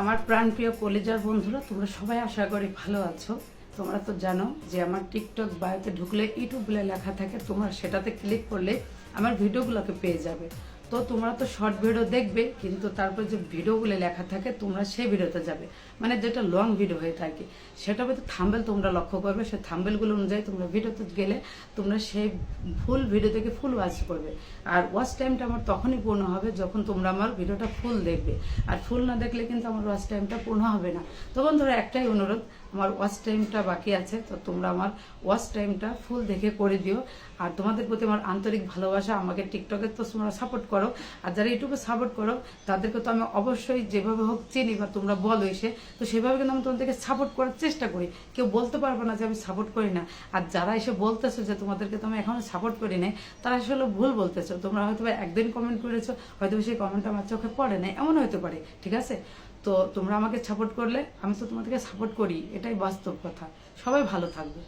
আমার প্রাণপ্রিয় কলেজার বন্ধুরা, তোমরা সবাই আশা করি ভালো আছো। তোমরা তো জানো যে আমার টিকটক বায়োতে ঢুকলে ইউটিউব বলে লেখা থাকে, তোমরা সেটাতে ক্লিক করলে আমার ভিডিওগুলোকে পেয়ে যাবে। তো তোমরা তো শর্ট ভিডিও দেখবে, কিন্তু তারপর যে ভিডিওগুলো লেখা থাকে তোমরা সেই ভিডিওতে যাবে, মানে যেটা লং ভিডিও হয়ে থাকে সেটা হয়তো থাম্বেল তোমরা লক্ষ্য করবে। সেই থাম্বেলগুলো অনুযায়ী তোমরা ভিডিওতে গেলে তোমরা সেই ফুল ভিডিও থেকে ফুল ওয়াচ করবে। আর ওয়াচ টাইমটা আমার তখনই পূর্ণ হবে যখন তোমরা আমার ভিডিওটা ফুল দেখবে। আর ফুল না দেখলে কিন্তু আমার ওয়াচ টাইমটা পূর্ণ হবে না। তো বন্ধুরা, একটাই অনুরোধ, আমার ওয়াচ টাইমটা বাকি আছে, তো তোমরা আমার ওয়াচ টাইমটা ফুল দেখে করে দিও। আর তোমাদের প্রতি আমার আন্তরিক ভালোবাসা। আমাকে টিকটকে তো তোমরা সাপোর্ট করো, আর যারা ইউটিউবে সাপোর্ট করো তাদেরকে তো আমি অবশ্যই যেভাবে হোক চিনি বা তোমরা বলো এসে, তো সেভাবে কিন্তু আমি তোমাদেরকে সাপোর্ট করার চেষ্টা করি। কেউ বলতে পারবে না যে আমি সাপোর্ট করি না। আর যারা এসে বলতেছো যে তোমাদেরকে তো আমি এখনো সাপোর্ট করি নাই, তারা আসলে ভুল বলতেছো। তোমরা হয়তো একদিন কমেন্ট করেছো, হয়তো সেই কমেন্টটা আমার চোখে পড়ে নাই, এমন হতে পারে, ঠিক আছে? তো তোমরা আমাকে সাপোর্ট করলে আমি তো তোমাদেরকে সাপোর্ট করি, এটাই বাস্তব কথা। সবাই ভালো থাকবে।